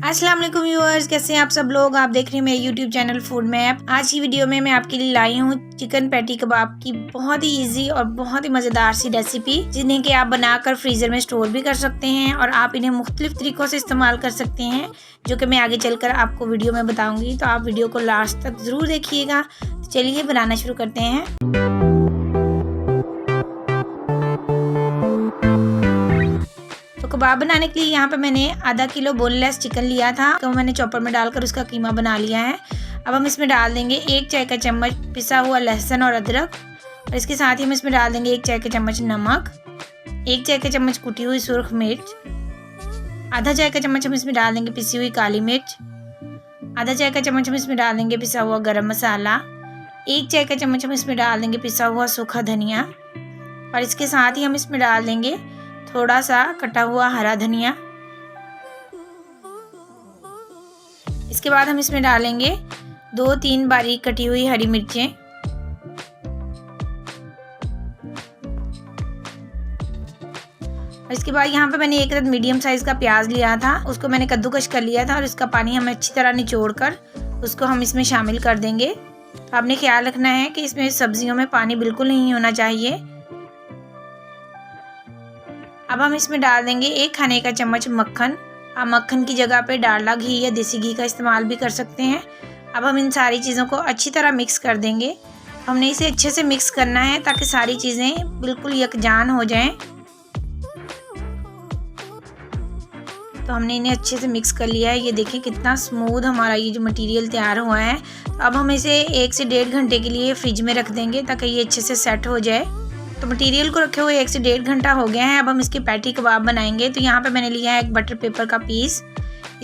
अस्सलाम वालेकुम व्यूअर्स, कैसे हैं आप सब लोग। आप देख रहे हैं मेरे यूट्यूब चैनल फूड मैप। आज की वीडियो में मैं आपके लिए लाई हूँ चिकन पैटी कबाब की बहुत ही इजी और बहुत ही मज़ेदार सी रेसिपी, जिन्हें कि आप बनाकर फ्रीज़र में स्टोर भी कर सकते हैं और आप इन्हें मुख्तलिफ तरीक़ों से इस्तेमाल कर सकते हैं, जो कि मैं आगे चलकर आपको वीडियो में बताऊँगी। तो आप वीडियो को लास्ट तक ज़रूर देखिएगा। तो चलिए बनाना शुरू करते हैं। कबाब बनाने के लिए यहाँ पे मैंने आधा किलो बोनलेस चिकन लिया था, तो मैंने चॉपर में डालकर उसका कीमा बना लिया है। अब हम इसमें डाल देंगे 1 चाय का चम्मच पिसा हुआ लहसुन और अदरक, और इसके साथ ही हम इसमें डाल देंगे 1 चाय का चम्मच नमक, 1 चाय का चम्मच कुटी हुई सुर्ख मिर्च, आधा चाय का चम्मच हम इसमें डाल देंगे पिसी हुई काली मिर्च, आधा चाय का चम्मच हम इसमें डाल देंगे पिसा हुआ गरम मसाला, 1 चाय का चम्मच हम इसमें डाल देंगे पिसा हुआ सूखा धनिया, और इसके साथ ही हम इसमें डाल देंगे थोड़ा सा कटा हुआ हरा धनिया। इसके बाद हम इसमें डालेंगे 2-3 बारीक कटी हुई हरी मिर्चें, और इसके बाद यहाँ पे मैंने एक अदद मीडियम साइज का प्याज लिया था, उसको मैंने कद्दूकश कर लिया था और इसका पानी हमें अच्छी तरह निचोड़कर उसको हम इसमें शामिल कर देंगे। तो आपने ख्याल रखना है कि इसमें सब्जियों में पानी बिल्कुल नहीं होना चाहिए। अब हम इसमें डाल देंगे 1 खाने का चम्मच मक्खन। आप मक्खन की जगह पे डालडा घी या देसी घी का इस्तेमाल भी कर सकते हैं। अब हम इन सारी चीज़ों को अच्छी तरह मिक्स कर देंगे। हमने इसे अच्छे से मिक्स करना है ताकि सारी चीज़ें बिल्कुल यकजान हो जाएं। तो हमने इन्हें अच्छे से मिक्स कर लिया है। ये देखें कितना स्मूथ हमारा ये जो मटेरियल तैयार हुआ है। तो अब हम इसे 1 से 1.5 घंटे के लिए फ्रिज में रख देंगे ताकि ये अच्छे से सेट हो जाए। तो मटेरियल को रखे हुए 1 से 1.5 घंटा हो गया है। अब हम इसके पैटी कबाब बनाएंगे। तो यहाँ पे मैंने लिया है एक बटर पेपर का पीस,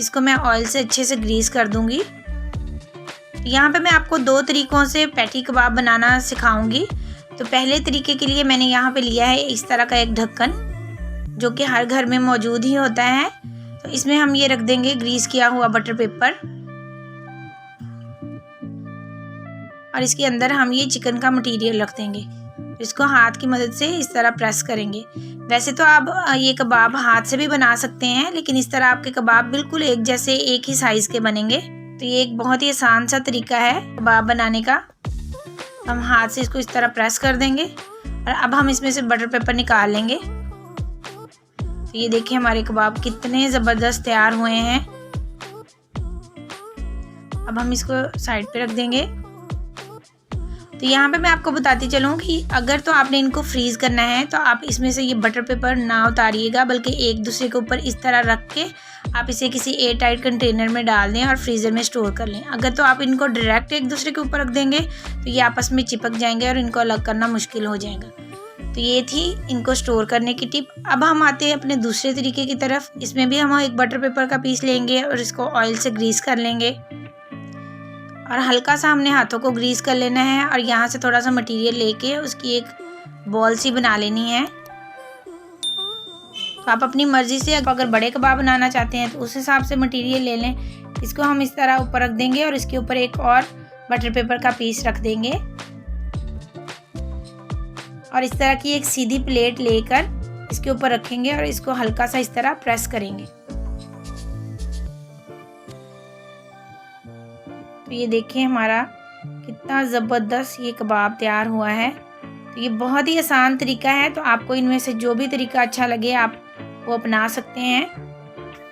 इसको मैं ऑयल से अच्छे से ग्रीस कर दूंगी। यहाँ पे मैं आपको 2 तरीक़ों से पैटी कबाब बनाना सिखाऊंगी। तो पहले तरीके के लिए मैंने यहाँ पे लिया है इस तरह का एक ढक्कन, जो कि हर घर में मौजूद ही होता है। तो इसमें हम ये रख देंगे ग्रीस किया हुआ बटर पेपर, और इसके अंदर हम ये चिकन का मटेरियल रख देंगे। इसको हाथ की मदद से इस तरह प्रेस करेंगे। वैसे तो आप ये कबाब हाथ से भी बना सकते हैं, लेकिन इस तरह आपके कबाब बिल्कुल एक जैसे एक ही साइज़ के बनेंगे। तो ये एक बहुत ही आसान सा तरीका है कबाब बनाने का। हम हाथ से इसको इस तरह प्रेस कर देंगे और अब हम इसमें से बटर पेपर निकाल लेंगे। तो ये देखिए हमारे कबाब कितने ज़बरदस्त तैयार हुए हैं। अब हम इसको साइड पे रख देंगे। तो यहाँ पे मैं आपको बताती चलूँ कि अगर तो आपने इनको फ्रीज़ करना है तो आप इसमें से ये बटर पेपर ना उतारिएगा, बल्कि एक दूसरे के ऊपर इस तरह रख के आप इसे किसी एयर टाइट कंटेनर में डाल दें और फ्रीज़र में स्टोर कर लें। अगर तो आप इनको डायरेक्ट एक दूसरे के ऊपर रख देंगे तो ये आपस में चिपक जाएंगे और इनको अलग करना मुश्किल हो जाएगा। तो ये थी इनको स्टोर करने की टिप। अब हम आते हैं अपने दूसरे तरीके की तरफ। इसमें भी हम एक बटर पेपर का पीस लेंगे और इसको ऑयल से ग्रीस कर लेंगे, और हल्का सा हमने हाथों को ग्रीस कर लेना है और यहाँ से थोड़ा सा मटेरियल लेके उसकी एक बॉल सी बना लेनी है। तो आप अपनी मर्ज़ी से अगर बड़े कबाब बनाना चाहते हैं तो उस हिसाब से मटेरियल ले लें। इसको हम इस तरह ऊपर रख देंगे और इसके ऊपर एक और बटर पेपर का पीस रख देंगे, और इस तरह की एक सीधी प्लेट लेकर इसके ऊपर रखेंगे और इसको हल्का सा इस तरह प्रेस करेंगे। तो ये देखिए हमारा कितना ज़बरदस्त ये कबाब तैयार हुआ है। तो ये बहुत ही आसान तरीका है। तो आपको इनमें से जो भी तरीका अच्छा लगे आप वो अपना सकते हैं।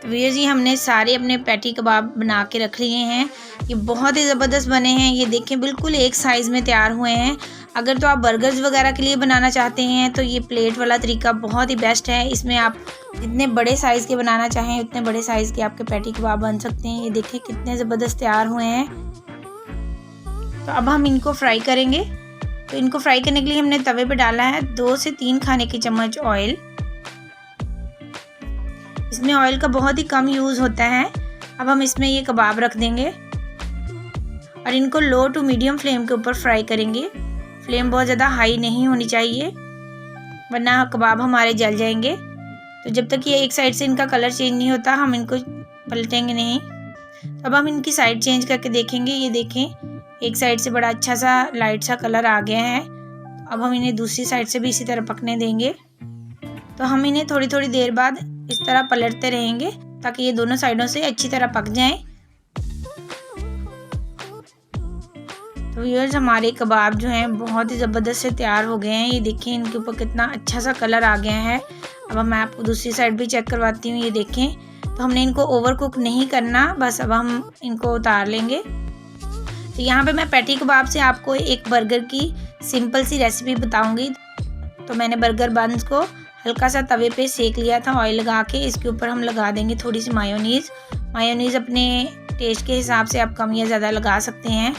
तो भैया जी हमने सारे अपने पैटी कबाब बना के रख लिए हैं। ये बहुत ही ज़बरदस्त बने हैं। ये देखें बिल्कुल एक साइज़ में तैयार हुए हैं। अगर तो आप बर्गर्स वगैरह के लिए बनाना चाहते हैं तो ये प्लेट वाला तरीका बहुत ही बेस्ट है। इसमें आप जितने बड़े साइज़ के बनाना चाहें उतने बड़े साइज़ के आपके पैटी कबाब बन सकते हैं। ये देखें कितने ज़बरदस्त तैयार हुए हैं। तो अब हम इनको फ्राई करेंगे। तो इनको फ्राई करने के लिए हमने तवे पे डाला है 2 से 3 खाने के चम्मच ऑयल। इसमें ऑयल का बहुत ही कम यूज़ होता है। अब हम इसमें ये कबाब रख देंगे और इनको लो टू मीडियम फ्लेम के ऊपर फ्राई करेंगे। फ्लेम बहुत ज़्यादा हाई नहीं होनी चाहिए, वरना कबाब हमारे जल जाएंगे। तो जब तक ये एक साइड से इनका कलर चेंज नहीं होता हम इनको पलटेंगे नहीं। तो अब हम इनकी साइड चेंज करके देखेंगे। ये देखें एक साइड से बड़ा अच्छा सा लाइट सा कलर आ गया है। अब हम इन्हें दूसरी साइड से भी इसी तरह पकने देंगे। तो हम इन्हें थोड़ी थोड़ी देर बाद इस तरह पलटते रहेंगे ताकि ये दोनों साइडों से अच्छी तरह पक जाएं। तो व्यूअर्स हमारे कबाब जो हैं बहुत ही ज़बरदस्त से तैयार हो गए हैं। ये देखिए इनके ऊपर कितना अच्छा सा कलर आ गया है। अब मैं आपको दूसरी साइड भी चेक करवाती हूँ। ये देखें, तो हमने इनको ओवर कुक नहीं करना, बस अब हम इनको उतार लेंगे। तो यहाँ पे मैं पैटी कबाब से आपको एक बर्गर की सिंपल सी रेसिपी बताऊँगी। तो मैंने बर्गर बन्स को हल्का सा तवे पे सेक लिया था ऑयल लगा के। इसके ऊपर हम लगा देंगे थोड़ी सी मायोनीज़ अपने टेस्ट के हिसाब से आप कम या ज़्यादा लगा सकते हैं।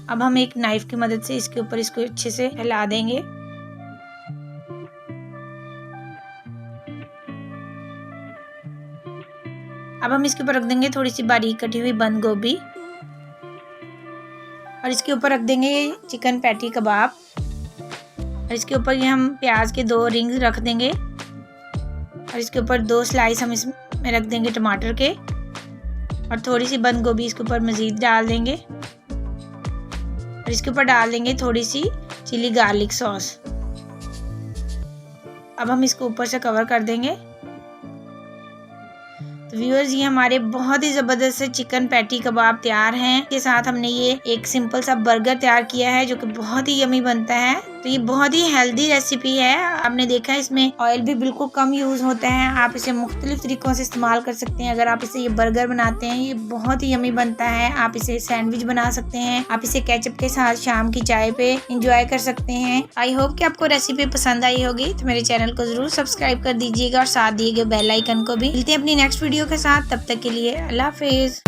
अब हम एक नाइफ की मदद से इसके ऊपर इसको अच्छे से फैला देंगे। अब हम इसके ऊपर रख देंगे थोड़ी सी बारीक कटी हुई बंद गोभी और इसके ऊपर रख देंगे चिकन पैटी कबाब और इसके ऊपर ये हम प्याज के 2 रिंग्स रख देंगे और इसके ऊपर 2 स्लाइस हम इसमें रख देंगे टमाटर के और थोड़ी सी बंद गोभी इसके ऊपर मज़ीद डाल देंगे और इसके ऊपर डाल देंगे थोड़ी सी चिली गार्लिक सॉस। अब हम इसको ऊपर से कवर कर देंगे। तो व्यूअर्स ये हमारे बहुत ही ज़बरदस्त से चिकन पैटी कबाब तैयार हैं। इसके साथ हमने ये एक सिंपल सा बर्गर तैयार किया है जो कि बहुत ही यमी बनता है। तो ये बहुत ही हेल्दी रेसिपी है। आपने देखा है इसमें ऑयल भी बिल्कुल कम यूज़ होता है। आप इसे मुख्तलिफ तरीक़ों से इस्तेमाल कर सकते हैं। अगर आप इसे ये बर्गर बनाते हैं, ये बहुत ही यमी बनता है। आप इसे सैंडविच बना सकते हैं, आप इसे केचप के साथ शाम की चाय पे इंजॉय कर सकते हैं। आई होप कि आपको रेसिपी पसंद आई होगी। तो मेरे चैनल को ज़रूर सब्सक्राइब कर दीजिएगा और साथ दिए गए बेल आइकन को भी। मिलते हैं अपनी नेक्स्ट वीडियो के साथ, तब तक के लिए अल्लाह हाफिज़।